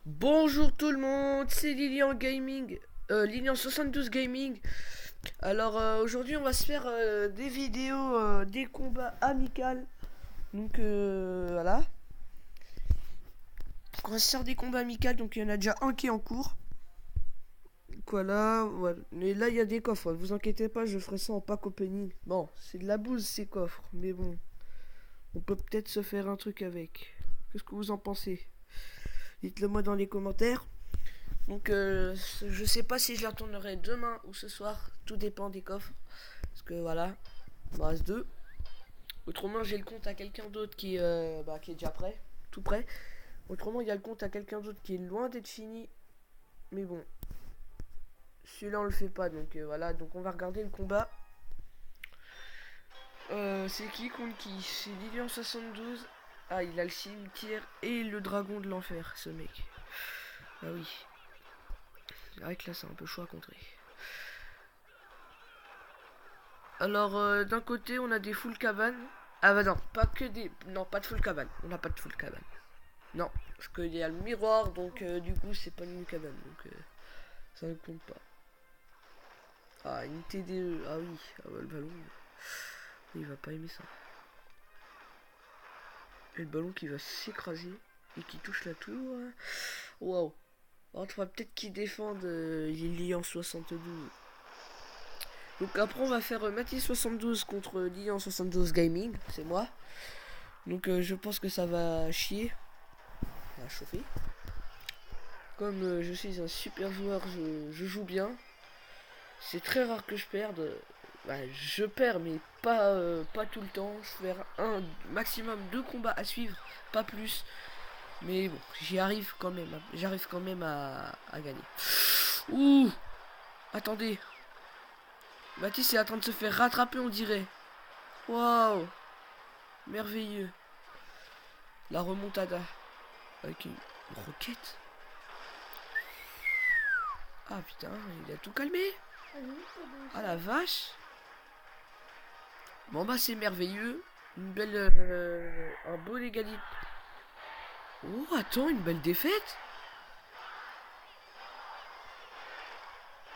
Bonjour tout le monde, c'est Lilian Gaming, Lilian 72 Gaming. Alors aujourd'hui on va se faire des vidéos, des combats amicaux. Donc voilà, on va se faire des combats amicaux. Donc il y en a déjà un qui est en cours. Donc voilà, voilà. Mais là il y a des coffres, vous inquiétez pas, je ferai ça en pack opening. Bon, c'est de la bouse ces coffres, mais bon, on peut peut-être se faire un truc avec. Qu'est-ce que vous en pensez? Dites-le moi dans les commentaires. Donc je sais pas si je la retournerai demain ou ce soir, tout dépend des coffres. Parce que voilà, il me reste deux. Autrement j'ai le compte à quelqu'un d'autre qui est déjà prêt, tout prêt. Autrement il y a le compte à quelqu'un d'autre qui est loin d'être fini. Mais bon, celui-là on le fait pas, donc voilà, donc on va regarder le combat. C'est qui contre qui? C'est Lilian 72. Ah, il a le cimetière et le dragon de l'enfer, ce mec. Ah oui. C'est vrai que là c'est un peu chaud à contrer. Alors, d'un côté, on a des full cabanes. Ah bah non, pas que des... Non, pas de full cabane. On n'a pas de full cabane. Non, parce qu'il y a le miroir, donc du coup, c'est pas une cabane. Donc, ça ne compte pas. Ah, une TDE. Ah oui, ah bah, le ballon. Il va pas aimer ça. Et le ballon qui va s'écraser et qui touche la tour. Waouh. Alors, tu vois peut-être qu'il défende Lilian 72. Donc après on va faire Mathis 72 contre Lilian 72 Gaming, c'est moi. Donc je pense que ça va chier. Ça va chauffer. Comme je suis un super joueur, je joue bien. C'est très rare que je perde. Bah, je perds, mais pas tout le temps. Je vais faire un maximum deux combats à suivre, pas plus. Mais bon, j'y arrive quand même. J'arrive quand même à gagner. Ouh, attendez. Mathis est en train de se faire rattraper, on dirait. Waouh, merveilleux. La remontada avec une roquette. Ah putain, il a tout calmé. Ah la vache. Bon bah c'est merveilleux. Une belle... un beau égalité. Oh attends, une belle défaite.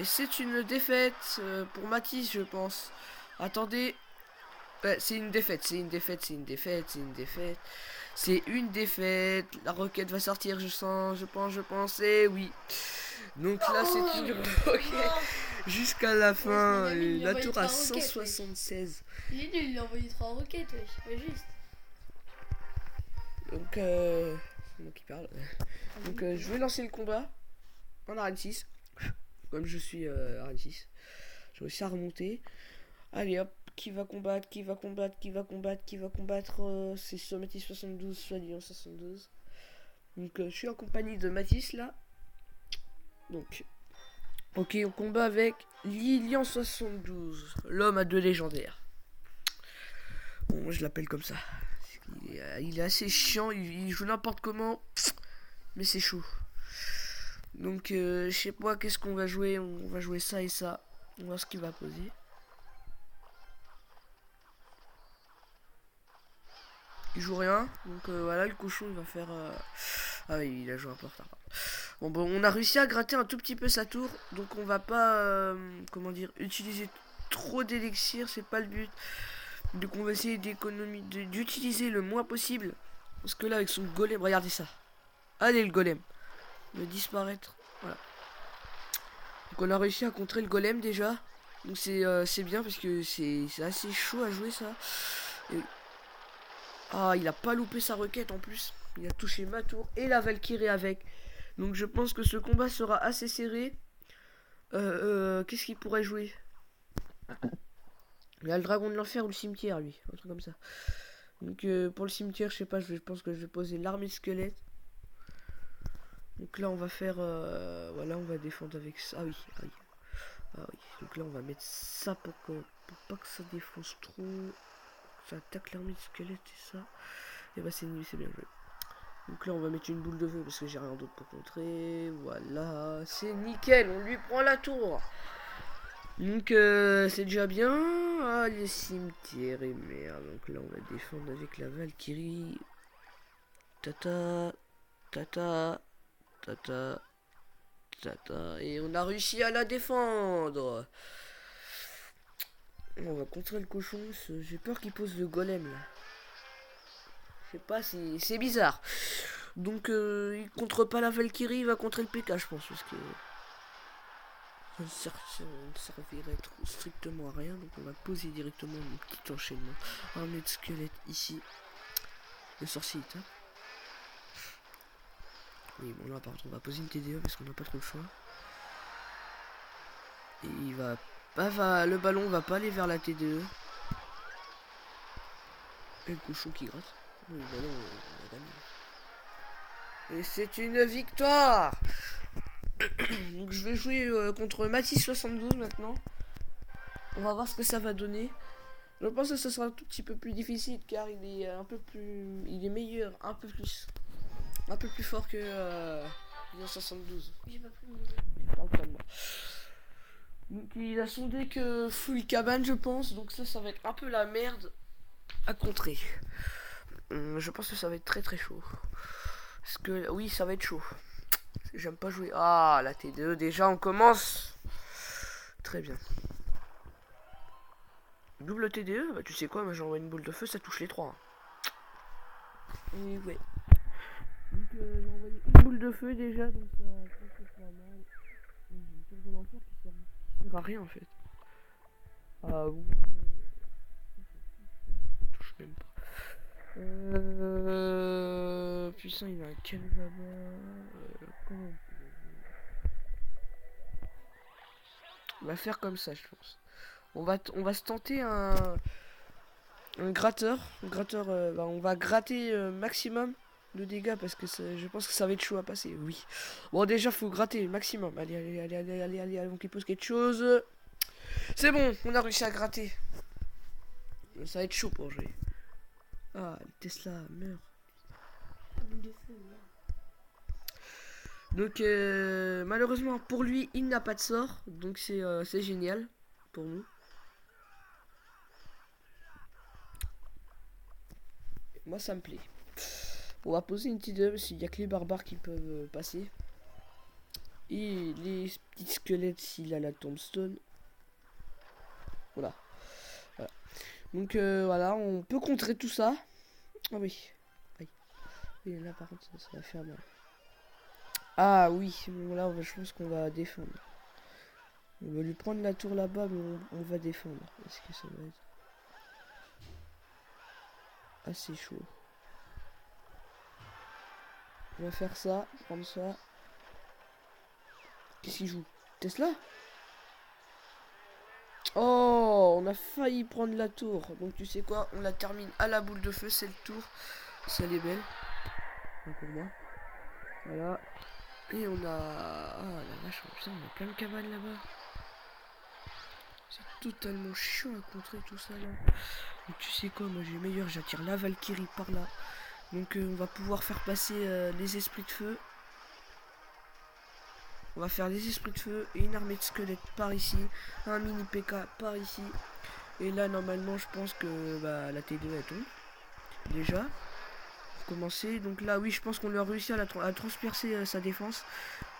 Et c'est une défaite pour Mathis je pense. Attendez. Ouais, c'est une défaite, c'est une défaite, c'est une défaite, c'est une défaite. C'est une défaite. La roquette va sortir, je sens, je pense, et oui. Donc là c'est une roquette jusqu'à la fin. La tour à 176. Il est nul, il a envoyé 3 roquettes, wesh. Ouais, juste. Donc, c'est moi qui parle. Donc, je vais lancer le combat en arène 6. Comme je suis arène 6. Je vais réussi à remonter. Allez hop, qui va combattre, qui va combattre, qui va combattre, qui va combattre. C'est soit Mathis 72, soit Lyon 72. Donc, je suis en compagnie de Mathis là. Donc, ok, on combat avec Lilian 72, l'homme à deux légendaires. Bon, je l'appelle comme ça. Il est assez chiant, il joue n'importe comment, mais c'est chaud. Donc, je sais pas qu'est-ce qu'on va jouer. On va jouer ça et ça. On va voir ce qu'il va poser. Il joue rien. Donc, voilà, le cochon, il va faire. Ah oui, il a joué un peu en retard. Bon, on a réussi à gratter un tout petit peu sa tour. Donc, on va pas. Comment dire, utiliser trop d'élixir. C'est pas le but. Donc, on va essayer d'utiliser le moins possible. Parce que là, avec son golem, regardez ça. Allez, le golem. Il va disparaître. Voilà. Donc on a réussi à contrer le golem déjà. Donc c'est bien parce que c'est assez chaud à jouer ça. Et... Ah, il a pas loupé sa requête en plus. Il a touché ma tour et la Valkyrie avec. Donc je pense que ce combat sera assez serré. Qu'est-ce qu'il pourrait jouer? Il a le dragon de l'enfer ou le cimetière lui. Un truc comme ça. Donc pour le cimetière, je sais pas, je pense que je vais poser l'armée squelette. Donc là on va faire... voilà, on va défendre avec ça. Ah oui, ah oui. Ah oui, donc là on va mettre ça pour pas que ça défonce trop. Ça attaque l'armée de squelette et ça. Et bah c'est nul, c'est bien joué. Donc là on va mettre une boule de feu parce que j'ai rien d'autre pour contrer. Voilà, c'est nickel, on lui prend la tour. Donc c'est déjà bien. Ah les cimetières et merde. Donc là on va défendre avec la Valkyrie. Tata, tata, Tata. Tata. Et on a réussi à la défendre. On va contrer le cochon. J'ai peur qu'il pose le golem là. Je sais pas, c'est bizarre. Donc il contre pas la Valkyrie, il va contrer le PK je pense. Parce que ça ne servirait strictement à rien. Donc on va poser directement mon petit enchaînement. Armée de squelette ici. Le sorcier est hein. Oui bon là par contre on va poser une TDE parce qu'on n'a pas trop le choix. Et il va pas le ballon va pas aller vers la TDE. Et le cochon qui gratte. Oui, le ballon on a gagné. Et c'est une victoire. Donc je vais jouer contre Matisse72 maintenant. On va voir ce que ça va donner. Je pense que ce sera un tout petit peu plus difficile car il est un peu plus. Il est meilleur, un peu plus fort que 72. J'ai pas pris mon Donc il a son deck full cabane je pense. Donc ça va être un peu la merde à contrer. Je pense que ça va être très chaud. Parce que oui ça va être chaud. J'aime pas jouer. Ah la T2 déjà on commence. Très bien. Double TDE, bah tu sais quoi, moi j'envoie une boule de feu, ça touche les trois. Et ouais. Donc j'ai envoyé une boule de feu déjà, donc ça c'est pas mal. J'ai une tour de l'enfer qui sert à rien en fait. Ah oui. Ça touche même pas. Puissant il a un canon là-bas. Comment on va faire comme ça je pense. On va se tenter un gratteur. On va gratter maximum de dégâts parce que je pense que ça va être chaud à passer. Oui. Bon déjà faut gratter le maximum. Allez, avant qu'il pose quelque chose. C'est bon, on a réussi à gratter. Ça va être chaud pour jouer. Ah, le Tesla meurt. Donc malheureusement pour lui il n'a pas de sort. Donc c'est génial pour nous. Moi ça me plaît. On va poser une petite parce qu'il n'y a que les barbares qui peuvent passer. Et les petits squelettes s'il a la tombstone. Voilà. Donc voilà, on peut contrer tout ça. Ah oui. Et là par contre ça va faire mal. Ah oui, bon, là je pense qu'on va défendre. On va lui prendre la tour là-bas, mais on va défendre. Est-ce que ça va être assez chaud? On va faire ça, prendre ça. Qu'est-ce qu'il joue? Tesla? Oh, on a failli prendre la tour. Donc tu sais quoi, on la termine à la boule de feu, c'est le tour. Si elle est belle. Pour moi. Voilà. Et on a... Ah la vache, putain, on a plein de cabanes là-bas. C'est totalement chiant à contrer tout ça là. Donc tu sais quoi, moi j'ai meilleur, j'attire la Valkyrie par là. Donc on va pouvoir faire passer les esprits de feu. On va faire les esprits de feu et une armée de squelettes par ici. Un mini PK par ici. Et là normalement je pense que bah, la T2 elle tombe. Déjà. Pour commencer. Donc là oui je pense qu'on a réussi à transpercer sa défense.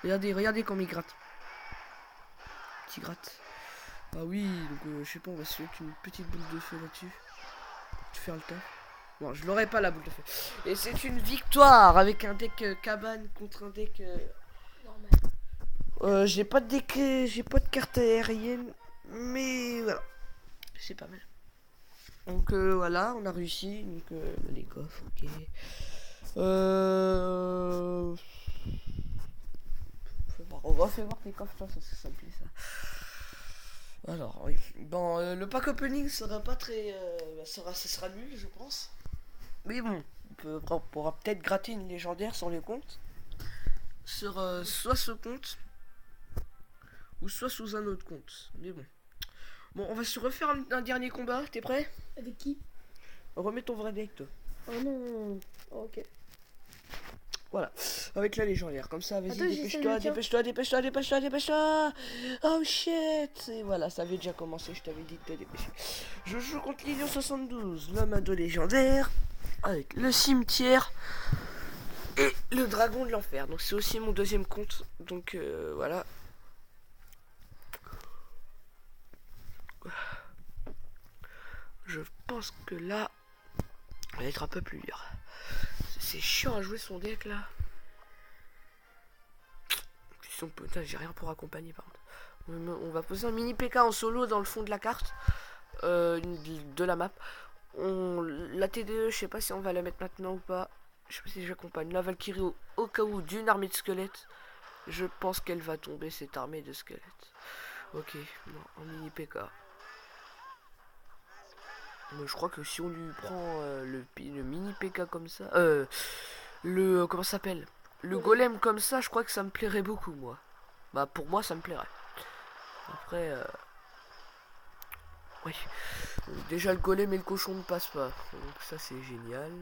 Regardez comme il gratte. Petit gratte. Ah oui, donc je sais pas, on va se mettre une petite boule de feu là-dessus. Je vais faire le temps. Bon, je l'aurai pas la boule de feu. Et c'est une victoire avec un deck cabane contre un deck normal. J'ai pas de deck, j'ai pas de carte aérienne, mais voilà, c'est pas mal. Donc voilà, on a réussi. Donc les coffres, ok. On va faire voir les coffres, ça me plaît ça. Alors oui, bon le pack opening sera pas très, ça sera nul je pense. Mais bon, on pourra peut-être gratter une légendaire sur les comptes. Sur soit ce compte ou soit sous un autre compte. Mais bon. Bon, on va se refaire un dernier combat. T'es prêt? Avec qui? Remets ton vrai deck toi. Oh non. Oh, ok. Voilà, avec la légendaire. Comme ça, vas-y, Attends, dépêche-toi. Oh shit. Et voilà, ça avait déjà commencé, je t'avais dit de te dépêcher. Je joue contre Lilian 72, l'homme à deux légendaires. Avec le cimetière. Et le dragon de l'enfer. Donc c'est aussi mon deuxième compte. Donc voilà. Je pense que là, on va être un peu plus dur. C'est chiant à jouer son deck là. Putain, j'ai rien pour accompagner par contre. On va poser un mini PK en solo dans le fond de la carte. De la map. La TDE, je sais pas si on va la mettre maintenant ou pas. Je sais pas si j'accompagne la Valkyrie au cas où d'une armée de squelettes. Je pense qu'elle va tomber cette armée de squelettes. Ok, non, en mini PK. Mais je crois que si on lui prend le mini PK comme ça, comment ça s'appelle, le golem comme ça, je crois que ça me plairait beaucoup moi. Bah pour moi ça me plairait. Après, oui. Déjà le golem et le cochon ne passent pas, donc ça c'est génial.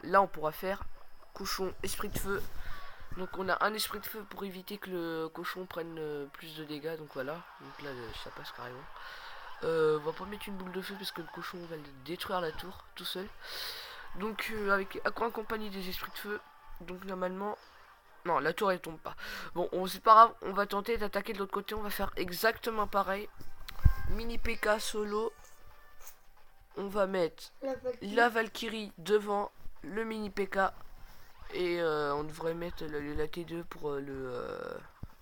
Là on pourra faire cochon, esprit de feu. Donc on a un esprit de feu pour éviter que le cochon prenne plus de dégâts, donc voilà. Donc là ça passe carrément. On va pas mettre une boule de feu parce que le cochon va détruire la tour tout seul. Donc avec accompagné des esprits de feu. Donc normalement, non, la tour elle tombe pas. Bon, c'est pas grave, on va tenter d'attaquer de l'autre côté. On va faire exactement pareil. Mini PK solo. On va mettre la Valkyrie devant le mini PK. Et on devrait mettre la T2 pour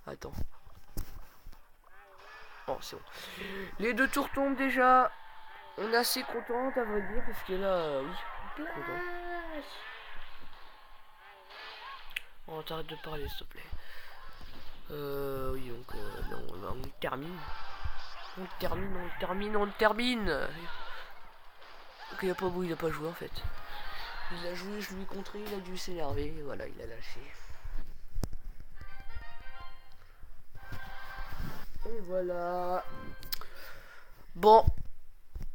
attends. Oh, c'est bon. Les deux tours tombent déjà. On est assez content à vrai dire parce que là, oui. Content. Oh, t'arrêtes de parler s'il te plaît. Oui, donc là, on termine. On termine. Ok, y'a pas beau, il a pas joué en fait. Il a joué, je lui ai contré, il a dû s'énerver, voilà, il a lâché. Et voilà. Bon,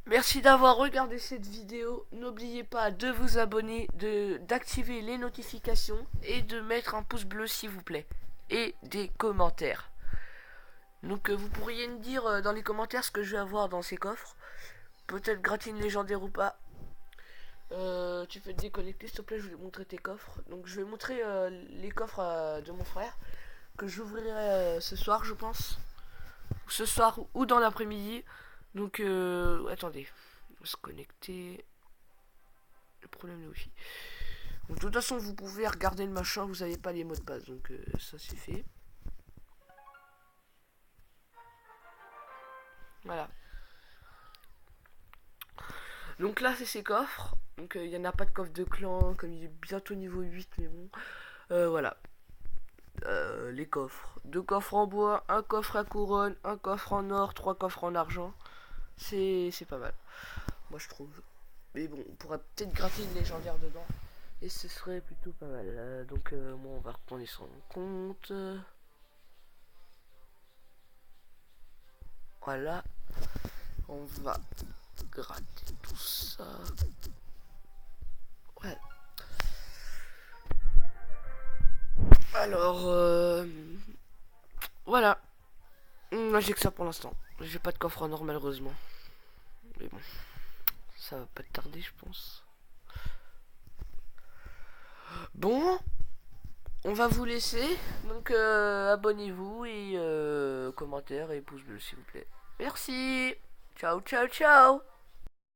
merci d'avoir regardé cette vidéo. N'oubliez pas de vous abonner, d'activer les notifications et de mettre un pouce bleu s'il vous plaît. Et des commentaires. Donc vous pourriez me dire dans les commentaires ce que je vais avoir dans ces coffres. Peut-être gratine légendaire ou pas. Tu peux te déconnecter s'il te plaît, je vais montrer tes coffres. Donc je vais montrer les coffres de mon frère. Que j'ouvrirai ce soir je pense. Ce soir ou dans l'après-midi. Donc attendez. On va se connecter. Le problème est aussi. Donc, de toute façon vous pouvez regarder le machin, vous n'avez pas les mots de passe. Donc ça c'est fait. Voilà. Donc là c'est ces coffres. Donc il n'y en a pas de coffre de clan. Comme il est bientôt niveau 8. Mais bon. Voilà. Les coffres. 2 coffres en bois. Un coffre à couronne. Un coffre en or. 3 coffres en argent. C'est pas mal. Moi je trouve. Mais bon, on pourrait peut-être gratter une légendaire dedans. Et ce serait plutôt pas mal. Donc moi on va retourner sur mon compte. Voilà. On va gratter tout ça. Ouais. Alors, voilà. Moi j'ai que ça pour l'instant. J'ai pas de coffre en or malheureusement. Mais bon, ça va pas tarder je pense. Bon, on va vous laisser. Donc abonnez-vous et commentaires et pouce bleu s'il vous plaît. Merci. Ciao, ciao, ciao.